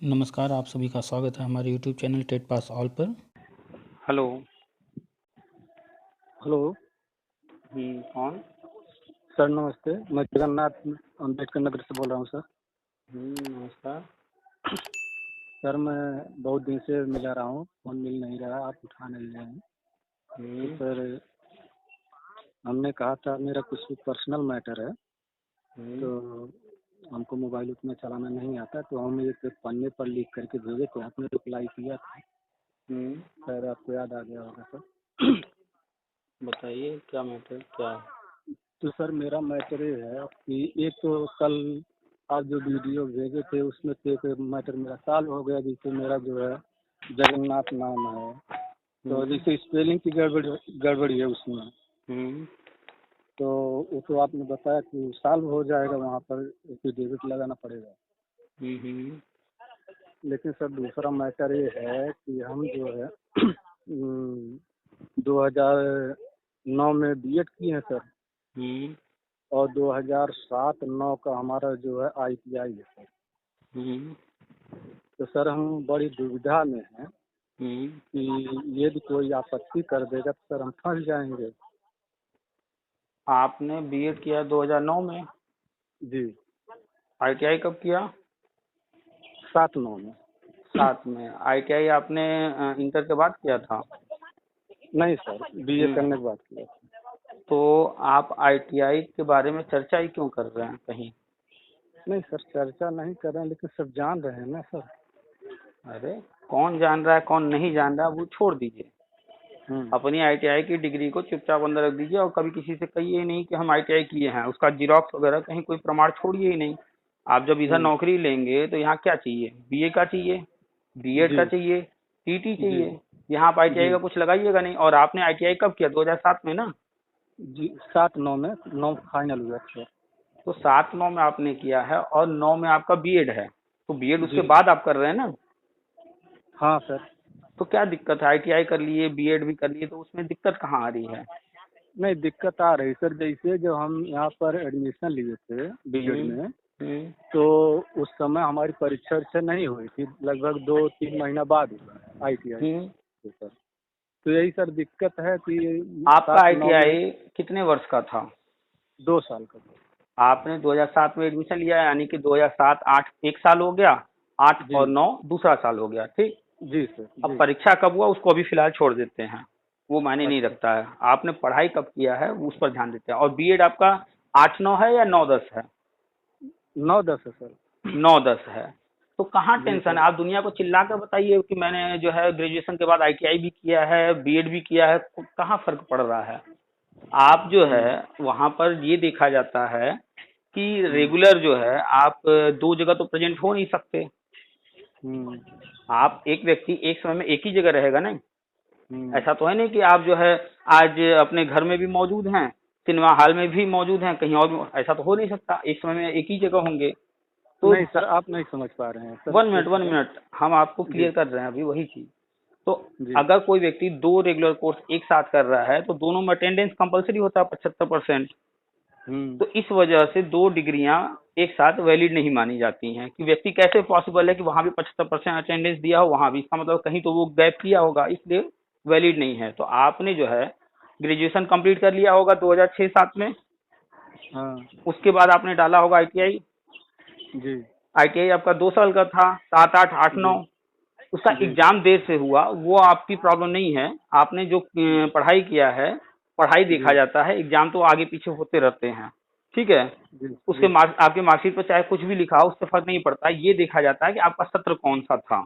नमस्कार, आप सभी का स्वागत है हमारे YouTube channel TET pass all पर। हेलो। हेलो कौन? सर, नमस्ते। मैं जगन्नाथ अम्बेडकर नगर से बोल रहा हूँ सर। नमस्कार। सर, मैं बहुत दिन से मिला रहा हूँ, फ़ोन मिल नहीं रहा, आप उठा नहीं रहे हैं। तो सर, हमने कहा था मेरा कुछ पर्सनल मैटर है, तो हमको मोबाइल उतना चलाना नहीं आता, तो हम एक पन्ने पर लिख करके भेजे थे, आपने रिप्लाई किया था। सर, आपको याद आ गया होगा सर। बताइए क्या मैटर क्या है? तो सर, मेरा मैटर ये है कि एक तो कल आप जो वीडियो भेजे थे उसमें से एक मैटर मेरा सॉल्व हो गया, जिससे मेरा जो है जगन्नाथ नाम है, तो जैसे स्पेलिंग की गड़बड़ी है उसमें, तो वो तो आपने बताया कि सॉल्व हो जाएगा, वहाँ पर एफिडेविट लगाना पड़ेगा। लेकिन सर, दूसरा मैटर ये है कि हम जो है 2009 में बीएड किए हैं सर, और 2007-9 का हमारा जो है ITI है सर। तो सर, हम बड़ी दुविधा में हैं कि यदि कोई आपत्ति कर देगा तो सर हम फंस जाएंगे। आपने बीएड किया 2009 में? जी। आईटीआई कब किया? 7-9 में। 7 में। आईटीआई आपने इंटर के बाद किया था? नहीं सर, BA करने के बाद किया। तो आप आईटीआई के बारे में चर्चा ही क्यों कर रहे हैं कहीं? नहीं सर, चर्चा नहीं कर रहे हैं, लेकिन सब जान रहे हैं ना सर। अरे कौन जान रहा है कौन नहीं जान रहा है वो छोड़ दीजिए। अपनी आईटीआई की डिग्री को चुपचाप अंदर रख दीजिए और कभी किसी से कहिए ही नहीं कि हम आईटीआई किए हैं, उसका जिरोक्स वगैरह कहीं कोई प्रमाण छोड़िए ही नहीं। आप जब इधर नौकरी लेंगे तो यहाँ क्या चाहिए? बीए का चाहिए, बीएड का चाहिए, टीटी चाहिए। यहाँ आप आईटीआई का कुछ लगाइएगा नहीं। और आपने आईटीआई कब किया? 2007 में ना? जी, 7-9 में, 9 फाइनल हुआ सर। तो 7-9 में आपने किया है और 9 में आपका बीएड है, तो बीएड उसके बाद आप कर रहे हैं ना? हाँ सर। तो क्या दिक्कत है? आईटीआई कर लिए, बीएड भी कर लिए, तो उसमें दिक्कत कहाँ आ रही है? नहीं, दिक्कत आ रही सर, जैसे जब हम यहाँ पर एडमिशन लिए थे बीएड में, तो उस समय हमारी परीक्षा नहीं हुई थी, लगभग 2-3 महीना बाद हुआ ITI सर। तो यही सर दिक्कत है कि आपका आईटीआई कितने वर्ष का था? 2 साल का था। आपने 2007 में एडमिशन लिया है, यानी कि 2007-8 एक साल हो गया, 8 और 9 दूसरा साल हो गया, ठीक। जी सर। अब परीक्षा कब हुआ उसको अभी फिलहाल छोड़ देते हैं, वो मायने नहीं रखता है। आपने पढ़ाई कब किया है उस पर ध्यान देते हैं। और बीएड आपका 8-9 है या 9-10 है? 9-10 है सर। 9-10 है। तो कहाँ टेंशन है? आप दुनिया को चिल्ला कर बताइए कि मैंने जो है ग्रेजुएशन के बाद आईटीआई भी किया है, बीएड भी किया है, कहाँ फर्क पड़ रहा है? आप जो है वहां पर ये देखा जाता है कि रेगुलर जो है आप 2 जगह तो प्रेजेंट हो नहीं सकते। आप एक व्यक्ति एक समय में एक ही जगह रहेगा ना। ऐसा तो है नहीं कि आप जो है आज अपने घर में भी मौजूद हैं, सिनेमा हॉल में भी मौजूद हैं, कहीं और भी। ऐसा तो हो नहीं सकता, एक समय में एक ही जगह होंगे। तो नहीं सर, आप नहीं समझ पा रहे हैं सर। 1 मिनट, हम आपको क्लियर कर रहे हैं अभी वही चीज। तो अगर कोई व्यक्ति 2 रेगुलर कोर्स एक साथ कर रहा है तो दोनों में अटेंडेंस कंपलसरी होता है 75%। तो इस वजह से 2 डिग्रियां एक साथ वैलिड नहीं मानी जाती हैं कि व्यक्ति कैसे पॉसिबल है कि वहां भी 75% अटेंडेंस दिया हो, वहां भी। इसका मतलब कहीं तो वो गैप किया होगा, इसलिए वैलिड नहीं है। तो आपने जो है ग्रेजुएशन कंप्लीट कर लिया होगा 2006-7 में। उसके बाद आपने डाला होगा आईटीआई। आईटीआई आपका 2 साल का था, 7-8, 8-9। उसका एग्जाम देर से हुआ, वो आपकी प्रॉब्लम नहीं है। आपने जो पढ़ाई किया है, पढ़ाई देखा जाता है, एग्जाम तो आगे पीछे होते रहते हैं, ठीक है। उसके आपके मार्कशीट पर चाहे कुछ भी लिखा हो, उससे फर्क नहीं पड़ता। ये देखा जाता है कि आपका सत्र कौन सा था।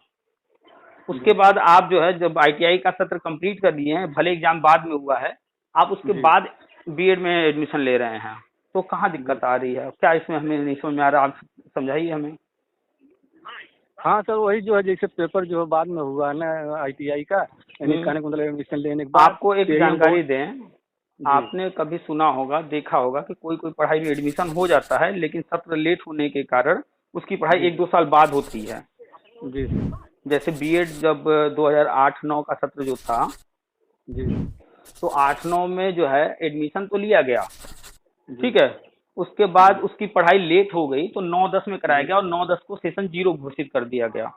उसके बाद आप जो है जब आईटीआई का सत्र कंप्लीट कर लिए हैं, भले एग्जाम बाद में हुआ है, आप उसके बाद बीएड में एडमिशन ले रहे हैं, तो कहाँ दिक्कत आ रही है? क्या इसमें हमें नहीं समझ में आ रहा? आप समझाइए हमें। हाँ सर, वही जो है जैसे पेपर जो है बाद में हुआ ना ITI का, यानी कहने को मतलब एडमिशन लेने के बाद। आपको एक जानकारी दें, आपने कभी सुना होगा, देखा होगा कि कोई कोई पढ़ाई में एडमिशन हो जाता है, लेकिन सत्र लेट होने के कारण उसकी पढ़ाई 1-2 साल बाद होती है। जी। जैसे बीएड जब 2008-9 का सत्र जो था जी, तो 8-9 में जो है एडमिशन तो लिया गया, ठीक है। उसके बाद उसकी पढ़ाई लेट हो गई तो 9-10 में कराया गया और 9-10 को सेशन 0 घोषित कर दिया गया।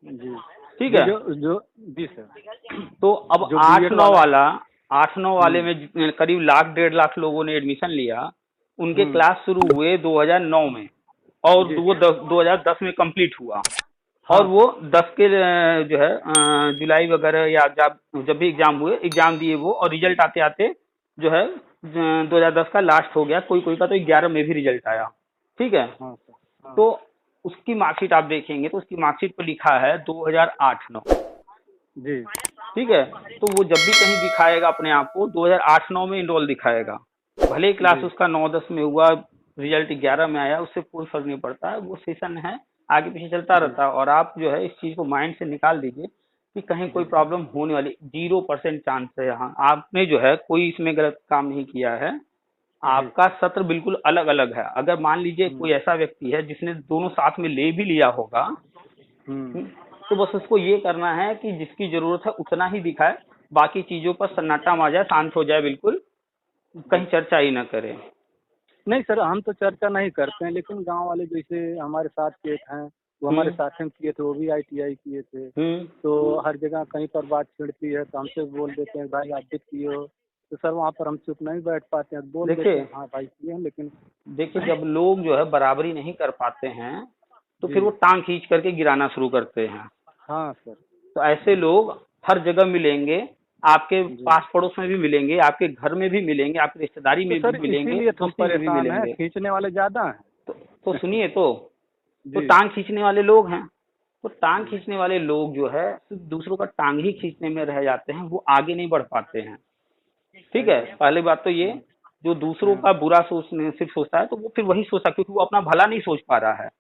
जी। ठीक है। जो जो जी सर। तो अब जो आठ बीएड नौ वाला। वाला 8-9 वाले में करीब लाख 1.5 लाख लोगों ने एडमिशन लिया। उनके क्लास शुरू हुए 2009 में और जी वो सर। 2010 में कंप्लीट हुआ। और हाँ वो सर। 10 के जो है जुलाई वगैरह या जब भी एग्जाम हुए, एग्जाम दिए वो, और रिजल्ट आते आते जो है 2010 का लास्ट हो गया। कोई कोई का तो 11 में भी रिजल्ट आया। ठीक है। हाँ सर। हाँ तो उसकी मार्कशीट आप देखेंगे तो उसकी मार्कशीट पर लिखा है 2008-9। जी। ठीक है। तो वो जब भी कहीं दिखाएगा अपने आप को 2008-9 में इनरोल दिखाएगा। भले ही क्लास जी। उसका 9-10 में हुआ, रिजल्ट 11 में आया, उससे कोई फर्क नहीं पड़ता है। वो सेशन है, आगे पीछे चलता जी। रहता है। और आप जो है इस चीज को माइंड से निकाल दीजिए कि कहीं कोई जी। प्रॉब्लम होने वाली 0% चांस है। यहाँ आपने जो है कोई इसमें गलत काम नहीं किया है। जी। आपका सत्र बिल्कुल अलग अलग है। अगर मान लीजिए हम्म। कोई ऐसा व्यक्ति है जिसने दोनों साथ में ले भी लिया होगा, हम्म। तो बस उसको ये करना है कि जिसकी जरूरत है उतना ही दिखाए, बाकी चीजों पर सन्नाटा मार जाए, शांत हो जाए, बिल्कुल जी। कहीं चर्चा ही ना करे। नहीं सर, हम तो चर्चा नहीं करते हैं, लेकिन गांव वाले जैसे हमारे साथ के एक हैं, वो हमारे हम्म साथ में किए थे, वो भी आईटीआई किए थे। हम्म तो हर जगह कहीं पर बात छिड़ती है तो हमसे बोल देते हैं भाई आप भी किए हो। तो सर वहाँ पर हम चुप नहीं बैठ पाते हैं, बोल देते देखिए हैं हाँ भाई किए हैं, लेकिन देखिए जब लोग जो है बराबरी नहीं कर पाते हैं तो जी। फिर वो टांग खींच करके गिराना शुरू करते हैं। हाँ सर। तो ऐसे लोग हर जगह मिलेंगे। आपके जी। पास पड़ोस में भी मिलेंगे, आपके घर में भी मिलेंगे, आपकी रिश्तेदारी तो में भी सर मिलेंगे, इसीलिए तो हम किसी में भी परेशान हैं, मिलेंगे। खींचने वाले ज्यादा हैं। तो सुनिए, तो जी। टांग खींचने वाले लोग हैं। तो टांग जी। खींचने वाले लोग जो है सिर्फ दूसरों का टांग ही खींचने में रह जाते हैं, वो आगे नहीं बढ़ पाते हैं। ठीक सही है। बात। पहली बात तो ये, हम्म। जो दूसरों हम्म। का बुरा सोचने सिर्फ सोचता है तो वो फिर वही सोचता है, क्योंकि वो अपना भला नहीं सोच पा रहा है।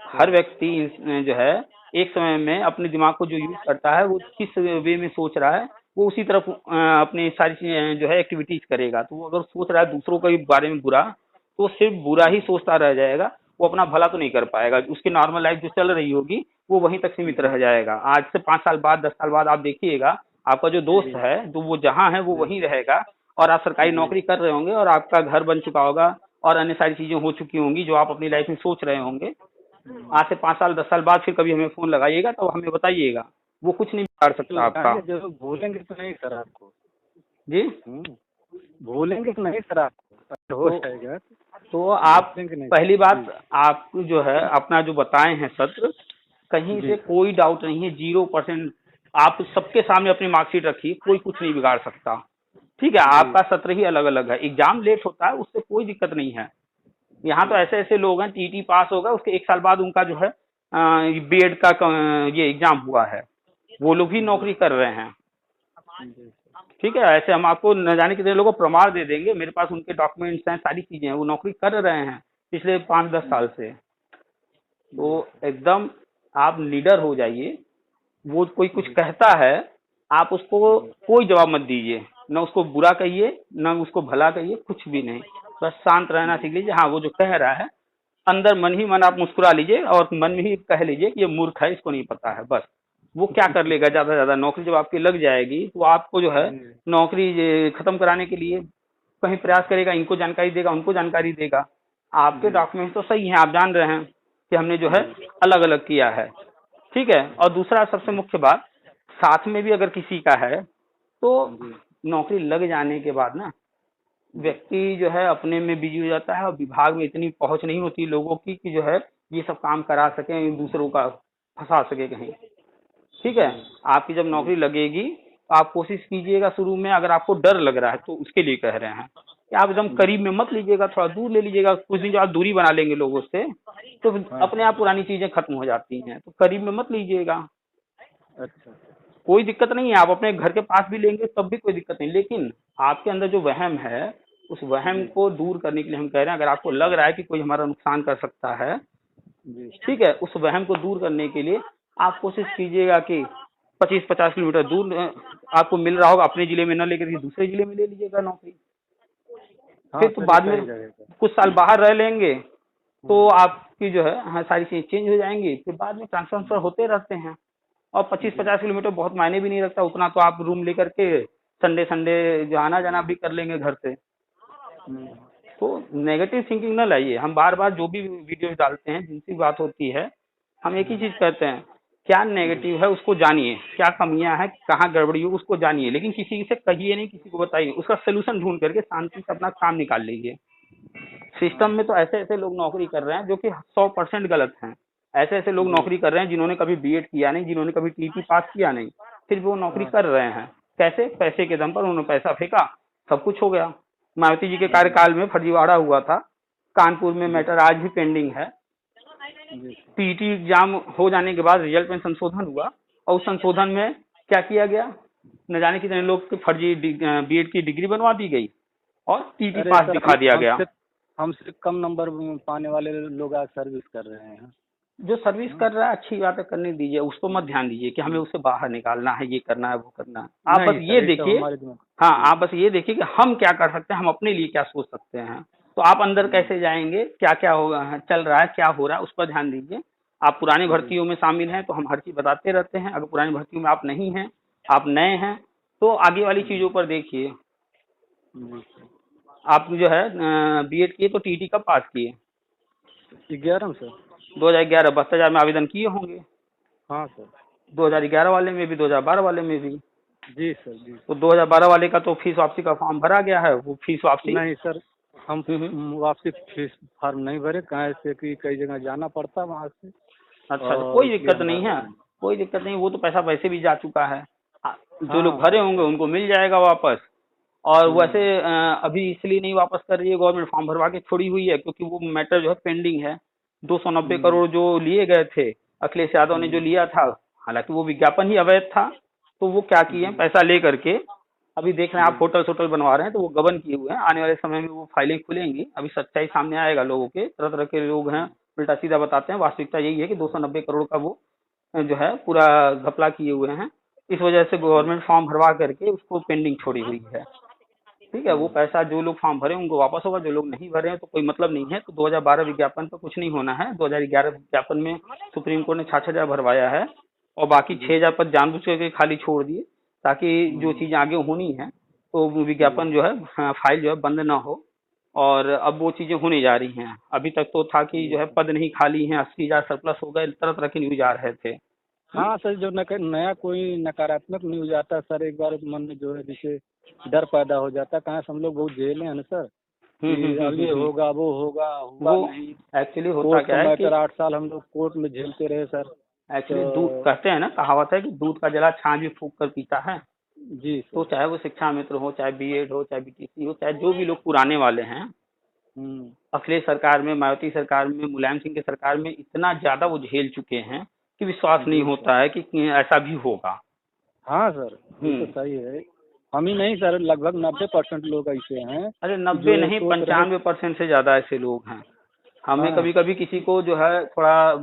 हर सही। व्यक्ति जो है एक समय में अपने दिमाग को जो यूज करता है वो किस वे में सोच रहा है, वो उसी तरफ अपनी सारी चीजें जो है एक्टिविटीज करेगा। तो वो अगर सोच रहा है दूसरों के बारे में बुरा, तो वो सिर्फ बुरा ही सोचता रह जाएगा। वो अपना भला तो नहीं कर पाएगा। उसकी नॉर्मल लाइफ जो चल रही होगी वो वहीं तक सीमित जी। रह जाएगा। आज से 5 साल बाद, 10 साल बाद आप देखिएगा, आपका जो दोस्त जी। है जो वो जहाँ है वो जी। वहीं रहेगा। और आप सरकारी जी। नौकरी कर रहे होंगे और आपका घर बन चुका होगा और अन्य सारी चीजें हो चुकी होंगी जो आप अपनी लाइफ में सोच रहे होंगे। आज से 5 साल 10 साल बाद फिर कभी हमें फोन लगाइएगा तो हमें बताइएगा। वो कुछ नहीं बिगाड़ सकता आपका। लगाएंगे जरूर, भूलेंगे तो नहीं सर आपको। जी। हम्म। भूलेंगे तो नहीं सर आपको, अगर हो तो जाएगा तो तो आप, भूलेंगे नहीं। पहली जी। बात, आप जो है अपना जो बताए हैं सत्र, कहीं जी से सर। कोई डाउट नहीं है, 0%। आप सबके सामने अपनी मार्कशीट रखिए, कोई कुछ नहीं बिगाड़ सकता। ठीक है। जी। आपका सत्र ही अलग अलग है, एग्जाम लेट होता है उससे कोई दिक्कत नहीं है। यहाँ तो जी। ऐसे ऐसे लोग हैं, टीटी पास होगा उसके 1 साल बाद उनका जो है बीएड का ये एग्जाम हुआ है, वो लोग भी जी। नौकरी कर रहे हैं। जी। ठीक है। ऐसे हम आपको न जाने कितने लोगों को प्रमाण दे देंगे, मेरे पास उनके डॉक्यूमेंट्स हैं, सारी चीजें हैं, वो नौकरी कर रहे हैं पिछले 5-10 साल से। तो जी। एकदम आप निडर हो जाइए। वो कोई कुछ जी। कहता है, आप उसको जी। कोई जवाब मत दीजिए, न उसको बुरा कहिए न उसको भला कहिए, कुछ भी नहीं। बस शांत रहना जी। सीख लीजिए। हाँ, वो जो कह रहा है अंदर मन ही मन आप मुस्कुरा लीजिए और मन में ही कह लीजिए कि ये मूर्ख है, इसको नहीं पता है। बस वो क्या कर लेगा, ज्यादा से ज्यादा नौकरी जब आपकी लग जाएगी तो आपको जो है जी। नौकरी ये खत्म कराने के लिए कहीं प्रयास करेगा, इनको जानकारी देगा, उनको जानकारी देगा। आपके जी। डॉक्यूमेंट तो सही हैं, आप जान रहे हैं कि हमने जो है जी। अलग अलग किया है। ठीक है। और दूसरा सबसे जी। मुख्य बात, साथ में भी अगर किसी का है तो जी। नौकरी लग जाने के बाद ना जी। व्यक्ति जो है अपने में बिजी हो जाता है और विभाग में इतनी पहुंच नहीं होती लोगों की कि जो है ये सब काम करा सके, दूसरों का फंसा सके कहीं। ठीक है। जी। आपकी जब जी। नौकरी लगेगी तो आप कोशिश कीजिएगा शुरू में, अगर आपको डर लग रहा है तो उसके लिए कह रहे हैं कि आप एकदम जी। करीब में मत लीजिएगा, थोड़ा दूर ले लीजिएगा। कुछ दिन जो आप दूरी बना लेंगे लोगों से तो हाँ अपने सर। आप पुरानी चीजें खत्म हो जाती हैं। तो करीब में मत लीजिएगा, अच्छा। कोई दिक्कत नहीं है। आप अपने घर के पास भी लेंगे तब भी कोई दिक्कत नहीं, लेकिन आपके अंदर जो वहम है उस वहम जी। को दूर करने के लिए हम कह रहे हैं, अगर आपको लग रहा है कि कोई हमारा नुकसान कर सकता है, जी। ठीक है, उस वहम को दूर करने के लिए आप कोशिश कीजिएगा कि 25-50 किलोमीटर दूर आपको मिल रहा होगा, अपने जिले में न लेकर के दूसरे जिले में ले लीजिएगा नौकरी। हाँ फिर तो सर, ये बाद सही में रहेगा। कुछ साल बाहर रह लेंगे तो हम्म। आपकी जो है हाँ सारी चीजें चेंज हो जाएंगी, फिर बाद में ट्रांसफर होते रहते हैं। और पच्चीस जी। पचास किलोमीटर बहुत मायने भी नहीं रखता, उतना तो आप रूम लेकर के संडे संडे जो आना जाना भी कर लेंगे घर से। हम्म। तो नेगेटिव थिंकिंग न लाइए। हम बार बार जो भी वीडियो डालते हैं जिनसी बात होती है, हम एक ही चीज कहते हैं क्या नेगेटिव है उसको जानिए, क्या कमियां हैं, कहाँ गड़बड़ी हो उसको जानिए, लेकिन किसी से कहिए नहीं, किसी को बताइए, उसका सोल्यूशन ढूंढ करके शांति से अपना काम निकाल लीजिए। सिस्टम में तो ऐसे ऐसे लोग नौकरी कर रहे हैं जो कि 100% गलत हैं। ऐसे ऐसे लोग नौकरी कर रहे हैं जिन्होंने कभी बीएड किया नहीं, जिन्होंने कभी टीटी पास किया नहीं, फिर भी वो नौकरी कर रहे हैं। कैसे? पैसे के दम पर उन्होंने पैसा फेंका, सब कुछ हो गया। मायावती जी के कार्यकाल में फर्जीवाड़ा हुआ था, कानपुर में मैटर आज भी पेंडिंग है। टीटी एग्जाम हो जाने के बाद रिजल्ट में संशोधन हुआ, और उस संशोधन में क्या किया गया, न जाने कितने लोग की फर्जी बीएड की डिग्री बनवा दी गई और टीटी पास दिखा दिया गया। हमसे कम नंबर पाने वाले लोग आज सर्विस कर रहे हैं। जो सर्विस कर रहा है अच्छी बात है, करने दीजिए, उस पर मत ध्यान दीजिए कि हमें उसे बाहर निकालना है, ये करना है, वो करना है। आप बस ये देखिए, हाँ, आप बस ये देखिए कि हम क्या कर सकते हैं, हम अपने लिए क्या सोच सकते हैं। तो आप अंदर कैसे जाएंगे, क्या क्या होगा, चल रहा है, क्या हो रहा है, उस पर ध्यान दीजिए। आप पुरानी भर्तियों में शामिल हैं तो हम हर चीज बताते रहते हैं। अगर पुरानी भर्तियों में आप नहीं हैं, आप नए हैं, तो आगे वाली चीजों पर देखिए। आप जो है बीएड किए तो टीटी कब पास किए? 11 सर। 2011 भ्रष्टाचार में आवेदन किए होंगे। हाँ सर। 2011 वाले में भी, 2012 वाले में भी। जी सर, जी। तो 2012 वाले का तो फीस वापसी का फॉर्म भरा गया है, वो फीस वापसी नहीं सर, हम वापसी फीस फॉर्म नहीं भरे, कहाँ से कि कई जगह जाना पड़ता वहाँ से। अच्छा, तो कोई दिक्कत नहीं है, कोई दिक्कत नहीं, वो तो पैसा वैसे भी जा चुका है। जो लोग भरे होंगे उनको मिल जाएगा वापस। और वैसे अभी इसलिए नहीं वापस कर रही है गवर्नमेंट, फॉर्म भरवा के छोड़ी हुई है क्योंकि वो मैटर जो है पेंडिंग है। 290 करोड़ जो लिए गए थे, अखिलेश यादव ने जो लिया था, हालांकि वो विज्ञापन ही अवैध था, तो वो क्या किए, पैसा ले करके अभी देख रहे हैं आप होटल बनवा रहे हैं, तो वो गबन किए हुए हैं। आने वाले समय में वो फाइलें खुलेंगी, अभी सच्चाई सामने आएगा। लोगों के तरह तरह के लोग हैं, उल्टा सीधा बताते हैं। वास्तविकता यही है कि 290 करोड़ का वो जो है पूरा घपला किए हुए हैं। इस वजह से गवर्नमेंट फॉर्म भरवा करके उसको पेंडिंग छोड़ी हुई है। ठीक है, वो पैसा जो लोग फॉर्म भरे उनको वापस होगा, जो लोग नहीं भरे हैं तो कोई मतलब नहीं है। तो 2012 विज्ञापन पर कुछ नहीं होना है। 2011 विज्ञापन में सुप्रीम कोर्ट ने 66,000 भरवाया है और बाकी 6,000 पद जानबूझ करके खाली छोड़ दिए ताकि जो चीजें आगे होनी है तो विज्ञापन जो है फाइल जो है बंद ना हो। और अब वो चीजें होने जा रही हैं। अभी तक तो था कि जो है पद नहीं खाली हैं, 80,000 सरप्लस हो गए, तरह तरह के न्यूज आ रहे थे। हाँ सर, जो नया कोई नकारात्मक न्यूज आता है सर, एक बार मन में जो है जैसे डर पैदा हो जाता है। कहाँ से हम लोग बहुत झेले हैं ना सर, अब ये होगा, वो होगा, हुआ नहीं। एक्चुअली होता क्या है कि 8 साल हम लोग कोर्ट में झेलते रहे सर। एक्चुअली दूध कहते हैं ना, कहावत है कि दूध का जला छाछ भी फूंक कर पीता है। जी। तो चाहे वो शिक्षा मित्र हो, चाहे बीएड हो, चाहे बीटीसी हो, चाहे जो भी लोग पुराने वाले हैं, अखिलेश सरकार में, मायावती सरकार में, मुलायम सिंह की सरकार में इतना ज्यादा वो झेल चुके हैं कि विश्वास नहीं होता है कि ऐसा भी होगा। हाँ सर, ये तो सही है। हम ही नहीं सर, लगभग 90% लोग ऐसे हैं। अरे 90 नहीं, 95% से ज्यादा ऐसे लोग हैं। हमें कभी कभी किसी को जो है थोड़ा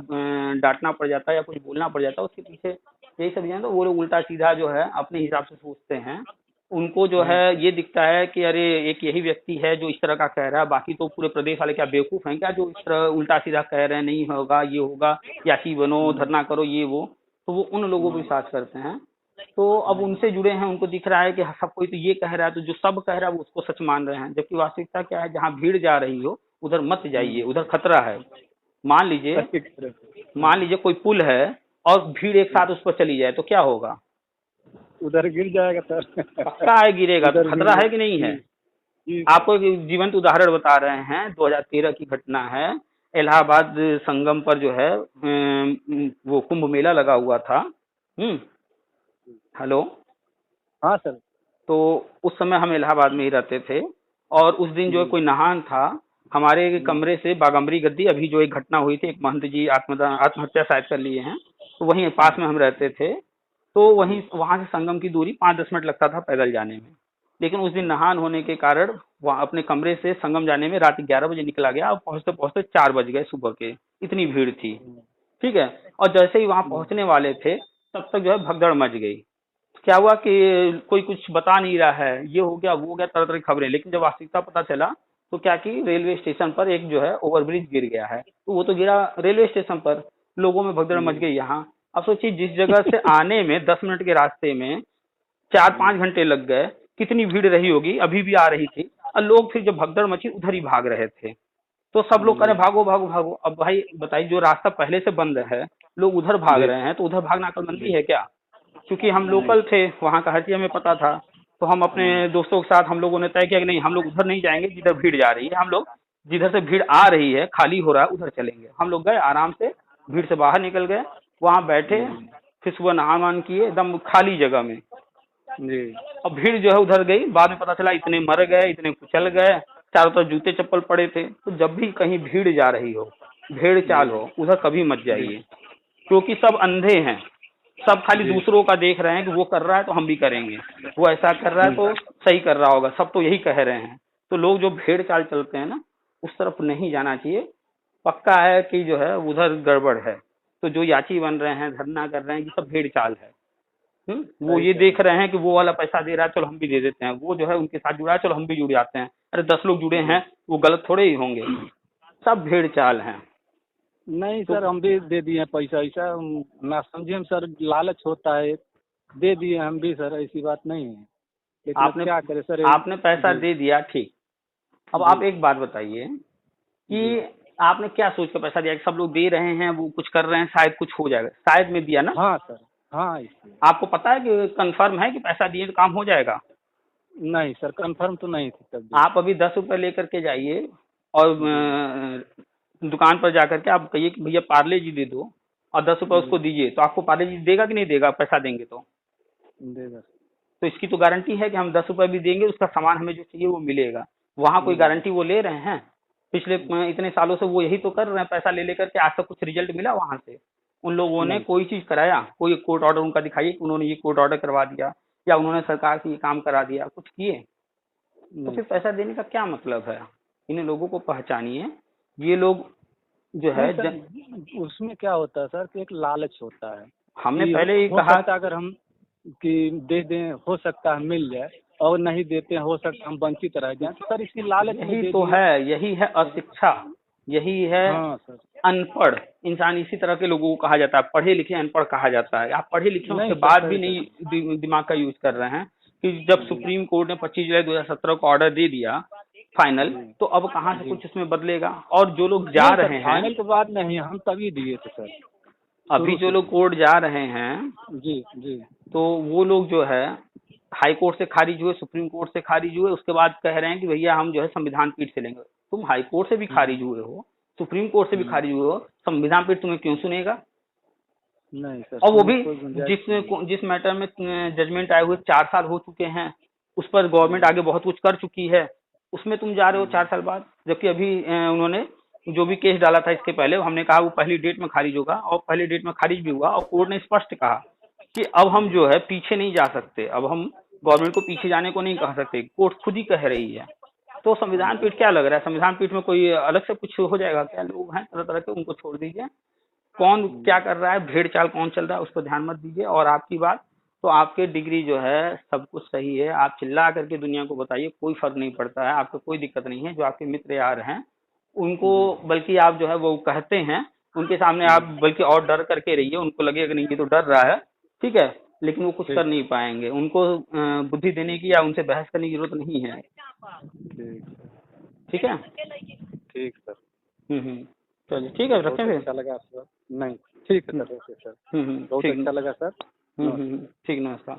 डांटना पड़ जाता है या कुछ बोलना पड़ जाता है, उसके पीछे यही सब है। तो वो लोग उल्टा सीधा जो है अपने हिसाब से सोचते हैं। उनको जो है ये दिखता है कि अरे एक यही व्यक्ति है जो इस तरह का कह रहा है, बाकी तो पूरे प्रदेश वाले क्या बेवकूफ हैं क्या जो इस तरह उल्टा सीधा कह रहे हैं, नहीं होगा, ये होगा, यासी बनो, धरना करो, ये वो। तो वो उन लोगों को विश्वास करते हैं। तो अब उनसे जुड़े हैं, उनको दिख रहा है कि सब कोई तो ये कह रहा है, तो जो सब कह रहा है वो उसको सच मान रहे हैं। जबकि वास्तविकता क्या है, जहाँ भीड़ जा रही हो उधर मत जाइए, उधर खतरा है। मान लीजिए कोई पुल है और भीड़ एक साथ उस पर चली जाए तो क्या होगा? उधर गिर जाएगा सर। पक्का है गिरेगा। तो खतरा है कि नहीं है? आपको एक जीवंत उदाहरण बता रहे हैं, 2013 की घटना है। इलाहाबाद संगम पर जो है वो कुंभ मेला लगा हुआ था। हेलो। हाँ सर। तो उस समय हम इलाहाबाद में ही रहते थे और उस दिन जो है कोई नहान था, हमारे कमरे से बागम्बरी गद्दी, अभी जो एक घटना हुई थी, एक महंत जी आत्महत्या शायद कर लिए हैं, तो वहीं पास में हम रहते थे। तो वहीं वहां से संगम की दूरी 5-10 मिनट लगता था पैदल जाने में। लेकिन उस दिन नहान होने के कारण वहाँ अपने कमरे से संगम जाने में रात 11 बजे निकला गया और पहुंचते पहुंचते 4 बज गए सुबह के, इतनी भीड़ थी। ठीक है, और जैसे ही वहां पहुंचने वाले थे तब तक जो है भगदड़ मच गई। क्या हुआ कि कोई कुछ बता नहीं रहा है, ये हो गया, वो हो गया, तरह तरह की खबरें। लेकिन जब वास्तविकता पता चला तो क्या कि रेलवे स्टेशन पर एक जो है ओवरब्रिज गिर गया है। तो वो तो गिरा रेलवे स्टेशन पर, लोगों में भगदड़ मच गई यहाँ। अब सोचिए, जिस जगह से आने में 10 मिनट के रास्ते में 4-5 घंटे लग गए, कितनी भीड़ रही होगी, अभी भी आ रही थी। और लोग फिर जब भगदड़ मची उधर ही भाग रहे थे। तो सब लोग कह रहे भागो भागो भागो। अब भाई बताइए, जो रास्ता पहले से बंद है लोग उधर भाग रहे हैं, तो उधर भागना अक्लमंदी है क्या? क्योंकि हम लोकल थे, वहाँ का हर चीज हमें पता था, तो हम अपने दोस्तों के साथ हम लोगों ने तय किया कि नहीं, हम लोग उधर नहीं जाएंगे जिधर भीड़ जा रही है, हम लोग जिधर से भीड़ आ रही है, खाली हो रहा है, उधर चलेंगे। हम लोग गए, आराम से भीड़ से बाहर निकल गए, वहाँ बैठे, फिर सुबह नहा मान किए एकदम खाली जगह में जी। अब भीड़ जो है उधर गई, बाद में पता चला इतने मर गए, इतने कुचल गए, चारों तरफ जूते चप्पल पड़े थे। तो जब भी कहीं भीड़ जा रही हो, भेड़ चाल हो, उधर कभी मत जाइए, क्योंकि सब अंधे हैं, सब खाली दूसरों का देख रहे हैं कि वो कर रहा है तो हम भी करेंगे, वो ऐसा कर रहा है तो सही कर रहा होगा, सब तो यही कह रहे हैं। तो लोग जो भेड़ चाल चलते हैं ना, उस तरफ नहीं जाना चाहिए। पक्का है कि जो है उधर गड़बड़ है। तो जो याची बन रहे हैं, धरना कर रहे हैं, ये सब भेड़ चाल है। वो ये देख रहे हैं कि वो वाला पैसा दे रहा है, चलो हम भी दे देते हैं, वो जो है उनके साथ जुड़ा है, चलो हम भी जुड़ जाते हैं। अरे 10 लोग जुड़े हैं, वो गलत थोड़े ही होंगे, सब भेड़ चाल हैं। नहीं सर, हम भी दे दिए पैसा ऐसा ना समझिए सर, लालच होता है, दे दिए हम भी सर, ऐसी बात नहीं है। लेकिन आपने क्या करें सर, आपने पैसा दे दिया, ठीक। अब आप एक बात बताइए कि आपने क्या सोच कर पैसा दिया कि सब लोग दे रहे हैं, वो कुछ कर रहे हैं, शायद कुछ हो जाएगा, शायद में दिया ना? हाँ सर, हाँ। आपको पता है कि कंफर्म है कि पैसा दिए तो काम हो जाएगा? नहीं सर, कंफर्म तो नहीं थी तब। आप अभी 10 रुपये लेकर के जाइए और दुकान पर जाकर के आप कहिए कि भैया पार्ले जी दे दो, और 10 रुपये उसको दीजिए, तो आपको पार्ले जी देगा कि नहीं देगा? पैसा देंगे तो देगा। तो इसकी तो गारंटी है कि हम 10 रुपये भी देंगे, उसका सामान हमें जो चाहिए वो मिलेगा। वहाँ कोई गारंटी वो ले रहे हैं? पिछले इतने सालों से वो यही तो कर रहे हैं, पैसा ले लेकर के। आज तक कुछ रिजल्ट मिला वहां से? उन लोगों ने कोई चीज कराया? कोई कोर्ट ऑर्डर उनका दिखाइए कि उन्होंने ये कोर्ट ऑर्डर करवा दिया, या उन्होंने सरकार से ये काम करा दिया, कुछ किए? तो फिर पैसा देने का क्या मतलब है? इन लोगों को पहचानिए। ये लोग जो है उसमें क्या होता है सर कि एक लालच होता है। हमने पहले ही कहा अगर हम कि दे दें, हो सकता है मिल जाए, और नहीं देते हैं, हो सकता है हम वंचित रह जाएं। तो सर इसकी लालच यही तो है, यही है अशिक्षा, यही है अनपढ़ इंसान। इसी तरह के लोगों को कहा जाता है, पढ़े लिखे अनपढ़ कहा जाता है। आप पढ़े लिखे उसके बाद भी नहीं दिमाग का यूज कर रहे हैं कि जब सुप्रीम कोर्ट ने 25 जुलाई 2017 को ऑर्डर दे दिया फाइनल, तो अब कहाँ से कुछ इसमें बदलेगा? और जो लोग जा रहे हैं, फाइनल के बाद नहीं, हम तभी दिए थे सर। अभी जो लोग कोर्ट जा रहे हैं जी जी, तो वो लोग जो है हाई कोर्ट से खारिज हुए, सुप्रीम कोर्ट से खारिज हुए, उसके बाद कह रहे हैं कि भैया हम जो है संविधान पीठ से लेंगे। तुम हाई कोर्ट से भी खारिज हुए हो, सुप्रीम कोर्ट से भी खारिज हुए हो, संविधान पीठ तुम्हें क्यों सुनेगा? नहीं सर। और वो भी जिस मैटर में जजमेंट आए हुए 4 साल हो चुके हैं, उस पर गवर्नमेंट आगे बहुत कुछ कर चुकी है, उसमें तुम जा रहे हो 4 साल बाद। जबकि अभी उन्होंने जो भी केस डाला था इसके पहले, हमने कहा वो पहली डेट में खारिज होगा, और पहली डेट में खारिज भी हुआ। और कोर्ट ने स्पष्ट कहा कि अब हम जो है पीछे नहीं जा सकते, अब हम गवर्नमेंट को पीछे जाने को नहीं कह सकते, कोर्ट खुद ही कह रही है। तो संविधान पीठ क्या लग रहा है, संविधान पीठ में कोई अलग से कुछ हो जाएगा क्या? लोग हैं तरह तरह के, उनको छोड़ दीजिए। कौन क्या कर रहा है, भेड़ चाल कौन चल रहा है, उस पर ध्यान मत दीजिए। और आपकी बात तो आपके डिग्री जो है सब कुछ सही है, आप चिल्ला करके दुनिया को बताइए, कोई फर्क नहीं पड़ता है, आपको कोई दिक्कत नहीं है। जो आपके मित्र यार हैं उनको बल्कि आप जो है वो कहते हैं, उनके सामने आप बल्कि और डर करके रहिए, उनको लगेगा नहीं ये तो डर रहा है, ठीक है, लेकिन वो कुछ कर नहीं पाएंगे। उनको बुद्धि देने की या उनसे बहस करने की जरूरत नहीं है। ठीक है, ठीक सर। चलिए ठीक है, रखें फिर। अच्छा लगा सर। नहीं ठीक है सर, ओके सर। बहुत अच्छा लगा सर। ठीक, नमस्कार।